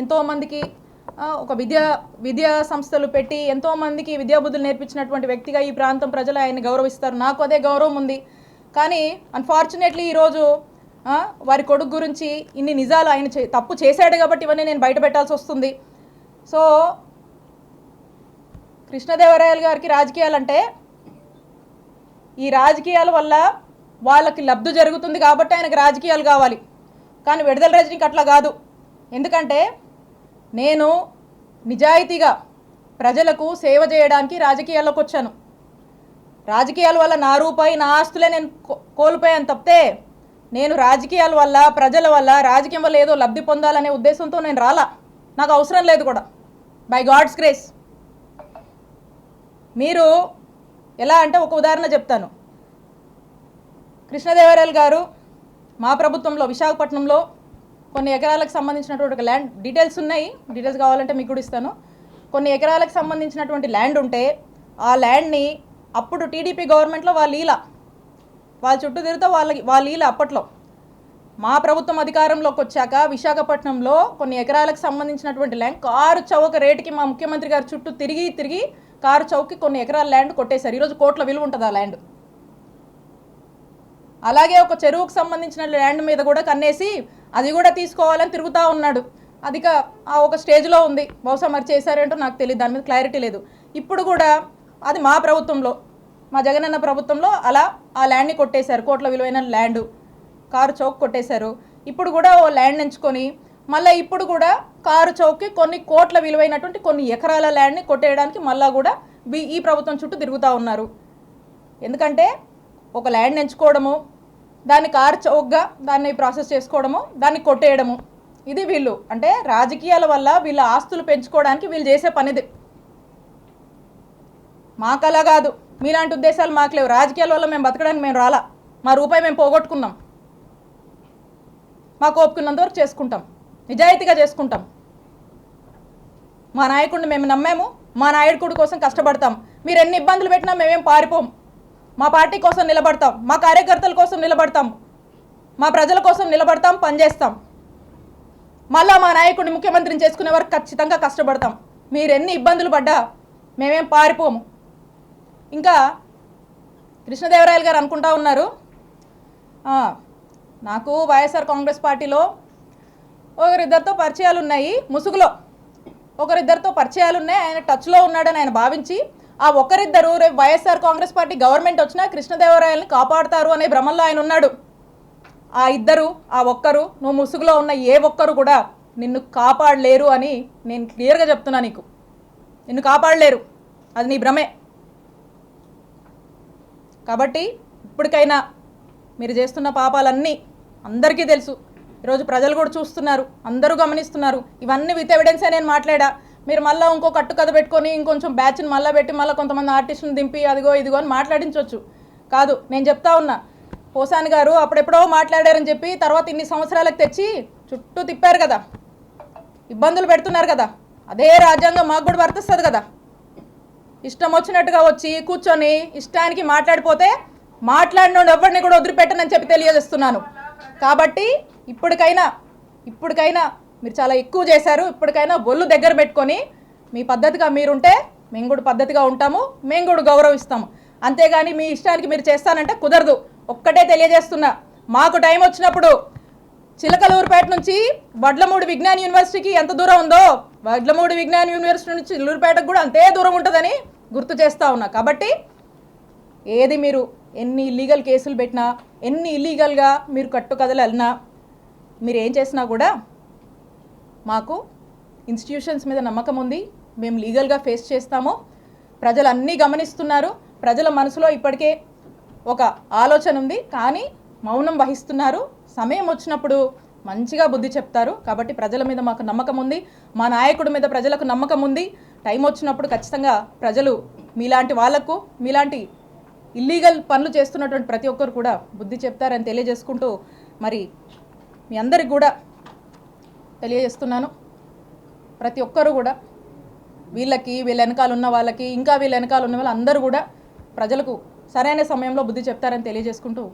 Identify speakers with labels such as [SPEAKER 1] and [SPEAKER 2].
[SPEAKER 1] ఎంతోమందికి ఒక విద్యా సంస్థలు పెట్టి ఎంతోమందికి విద్యాబుద్ధులు నేర్పించినటువంటి వ్యక్తిగా ఈ ప్రాంతం ప్రజలు ఆయన్ని గౌరవిస్తారు. నాకు అదే గౌరవం ఉంది. కానీ అన్ఫార్చునేట్లీ ఈరోజు వారి కొడుకు గురించి ఇన్ని నిజాలు ఆయన తప్పు చేశాడు కాబట్టి ఇవన్నీ నేను బయట పెట్టాల్సి వస్తుంది. సో కృష్ణదేవరాయలు గారికి రాజకీయాలంటే ఈ రాజకీయాల వల్ల వాళ్ళకి లబ్ధి జరుగుతుంది కాబట్టి ఆయనకు రాజకీయాలు కావాలి. కానీ విడుదల రజనీకి అట్లా కాదు. ఎందుకంటే నేను నిజాయితీగా ప్రజలకు సేవ చేయడానికి రాజకీయాల్లోకి వచ్చాను. రాజకీయాల వల్ల నా రూపాయి నా ఆస్తులే నేను కోల్పోయాను తప్పితే నేను రాజకీయాల వల్ల ప్రజల వల్ల రాజకీయం వల్ల ఏదో లబ్ధి పొందాలనే ఉద్దేశంతో నేను రాలా. నాకు అవసరం లేదు కూడా. By God's grace. మీరు ఎలా అంటే ఒక ఉదాహరణ చెప్తాను. కృష్ణదేవరాయలు గారు మా ప్రభుత్వంలో విశాఖపట్నంలో కొన్ని ఎకరాలకు సంబంధించినటువంటి ఒక ల్యాండ్ డీటెయిల్స్ ఉన్నాయి. డీటెయిల్స్ కావాలంటే మీకు కూడా ఇస్తాను. కొన్ని ఎకరాలకు సంబంధించినటువంటి ల్యాండ్ ఉంటే ఆ ల్యాండ్ని అప్పుడు టీడీపీ గవర్నమెంట్లో వాళ్ళ చుట్టూ తిరుగుతూ వాళ్ళ అప్పట్లో మా ప్రభుత్వం అధికారంలోకి వచ్చాక విశాఖపట్నంలో కొన్ని ఎకరాలకు సంబంధించినటువంటి ల్యాండ్ కారు చౌక రేటుకి మా ముఖ్యమంత్రి గారు చుట్టూ తిరిగి కారు చౌకకి కొన్ని ఎకరాల ల్యాండ్ కొట్టేశారు. ఈరోజు కోట్ల విలువ ఉంటుంది ఆ ల్యాండ్. అలాగే ఒక చెరువుకు సంబంధించిన ల్యాండ్ మీద కూడా కన్నేసి అది కూడా తీసుకోవాలని తిరుగుతూ ఉన్నాడు. అది ఒక స్టేజ్లో ఉంది. బహుశా మరి చేశారేంటో నాకు తెలియదు, దాని మీద క్లారిటీ లేదు. ఇప్పుడు కూడా అది మా ప్రభుత్వంలో, మా జగనన్న ప్రభుత్వంలో అలా ఆ ల్యాండ్ని కొట్టేశారు. కోట్ల విలువైన ల్యాండ్ కారు చౌక్ కొట్టేశారు. ఇప్పుడు కూడా ఓ ల్యాండ్ ఎంచుకొని మళ్ళీ ఇప్పుడు కూడా కారు చౌక్కి కొన్ని కోట్ల విలువైనటువంటి కొన్ని ఎకరాల ల్యాండ్ని కొట్టేయడానికి మళ్ళీ కూడా ఈ ప్రభుత్వం చుట్టూ తిరుగుతూ ఉన్నారు. ఎందుకంటే ఒక ల్యాండ్ ఎంచుకోవడము, దాన్ని కారు చౌక్గా దాన్ని ప్రాసెస్ చేసుకోవడము, దాన్ని కొట్టేయడము, ఇది వీళ్ళు అంటే రాజకీయాల వల్ల వీళ్ళ ఆస్తులు పెంచుకోవడానికి వీళ్ళు చేసే పనిది. మాకలా కాదు. మీలాంటి ఉద్దేశాలు మాకు లేవు. రాజకీయాల వల్ల మేము బతకడానికి మేము రాలా. మా రూపాయి మేము పోగొట్టుకున్నాం. మాకు ఒప్పుకున్నంత వరకు చేసుకుంటాం, నిజాయితీగా చేసుకుంటాం. మా నాయకుడిని మేము నమ్మాము. మా నాయకుడి కోసం కష్టపడతాం. మీరు ఎన్ని ఇబ్బందులు పెట్టినా మేమేం పారిపోం. మా పార్టీ కోసం నిలబడతాం, మా కార్యకర్తల కోసం నిలబడతాం, మా ప్రజల కోసం నిలబడతాం, పనిచేస్తాం. మళ్ళా మా నాయకుడిని ముఖ్యమంత్రిని చేసుకునే వరకు ఖచ్చితంగా కష్టపడతాం. మీరు ఎన్ని ఇబ్బందులు పడ్డా మేమేం పారిపోము. ఇంకా కృష్ణదేవరాయలు గారు అనుకుంటా ఉన్నారు, నాకు వైఎస్ఆర్ కాంగ్రెస్ పార్టీలో ఒకరిద్దరితో పరిచయాలు ఉన్నాయి, ముసుగులో ఒకరిద్దరితో పరిచయాలు ఉన్నాయి, ఆయన టచ్లో ఉన్నాడని ఆయన భావించి ఆ ఒకరిద్దరు రేపు వైఎస్ఆర్ కాంగ్రెస్ పార్టీ గవర్నమెంట్ వచ్చినా కృష్ణదేవరాయలని కాపాడుతారు అనే భ్రమంలో ఆయన ఉన్నాడు. ఆ ఇద్దరు, ఆ ఒక్కరు, నువ్వు ముసుగులో ఉన్న ఏ ఒక్కరు కూడా నిన్ను కాపాడలేరు అని నేను క్లియర్గా చెప్తున్నా. నిన్ను కాపాడలేరు, అది నీ భ్రమే. కాబట్టి ఇప్పటికైనా మీరు చేస్తున్న పాపాలన్నీ అందరికీ తెలుసు. ఈరోజు ప్రజలు కూడా చూస్తున్నారు, అందరూ గమనిస్తున్నారు. ఇవన్నీ విత్ ఎవిడెన్సే నేను మాట్లాడా. మీరు మళ్ళీ ఇంకో కట్టుకథ పెట్టుకొని ఇంకొంచెం బ్యాచ్ని మళ్ళీ పెట్టి మళ్ళీ కొంతమంది ఆర్టిస్టులను దింపి అదిగో ఇదిగో అని మాట్లాడించవచ్చు. కాదు, నేను చెప్తా ఉన్నా. పోసాని గారు అప్పుడెప్పుడో మాట్లాడారని చెప్పి తర్వాత ఇన్ని సంవత్సరాలకు తెచ్చి చుట్టూ తిప్పారు కదా, ఇబ్బందులు పెడుతున్నారు కదా. అదే రాజ్యాంగం మాకు కూడా వర్తిస్తుంది కదా. ఇష్టం వచ్చినట్టుగా వచ్చి కూర్చొని ఇష్టానికి మాట్లాడిపోతే మాట్లాడినోడు ఎవరిని కూడా వదిలిపెట్టనని చెప్పి తెలియజేస్తున్నాను. కాబట్టి ఇప్పటికైనా మీరు చాలా ఎక్కువ చేశారు. ఇప్పటికైనా ఒళ్ళు దగ్గర పెట్టుకొని మీ పద్ధతిగా మీరుంటే మేము కూడా పద్ధతిగా ఉంటాము, మేము కూడా గౌరవిస్తాము. అంతేగాని మీ ఇష్టానికి మీరు చేస్తానంటే కుదరదు. ఒక్కటే తెలియజేస్తున్నా, మాకు టైం వచ్చినప్పుడు చిలకలూరుపేట నుంచి వడ్లమూడి విజ్ఞాన యూనివర్సిటీకి ఎంత దూరం ఉందో వడ్లమూడి విజ్ఞాన యూనివర్సిటీ నుంచి చిలూరుపేటకు కూడా అంతే దూరం ఉంటుందని గుర్తు చేస్తూ ఉన్నా. కాబట్టి ఏది మీరు ఎన్ని ఇల్లీగల్ కేసులు పెట్టినా, ఎన్ని ఇల్లీగల్గా మీరు కట్టుకథలు వెళ్ళినా, మీరు ఏం చేసినా కూడా మాకు ఇన్స్టిట్యూషన్స్ మీద నమ్మకం ఉంది. మేము లీగల్గా ఫేస్ చేస్తాము. ప్రజలు అన్నీ గమనిస్తున్నారు. ప్రజల మనసులో ఇప్పటికే ఒక ఆలోచన ఉంది, కానీ మౌనం వహిస్తున్నారు. సమయం వచ్చినప్పుడు మంచిగా బుద్ధి చెప్తారు. కాబట్టి ప్రజల మీద మాకు నమ్మకం ఉంది, మా నాయకుడి మీద ప్రజలకు నమ్మకం ఉంది. టైం వచ్చినప్పుడు ఖచ్చితంగా ప్రజలు మీలాంటి వాళ్లకు, మీలాంటి ఇల్లీగల్ పనులు చేస్తున్నటువంటి ప్రతి ఒక్కరు కూడా బుద్ధి చెప్తారని తెలియజేసుకుంటూ మరి మీ అందరికి కూడా తెలియజేస్తున్నాను. ప్రతి ఒక్కరు కూడా వీళ్ళ వెనకాల ఉన్న వాళ్ళకి, ఇంకా వీళ్ళ వెనకాల ఉన్న వాళ్ళు అందరూ కూడా ప్రజలకు సరైన సమయంలో బుద్ధి చెప్తారని తెలియజేసుకుంటూ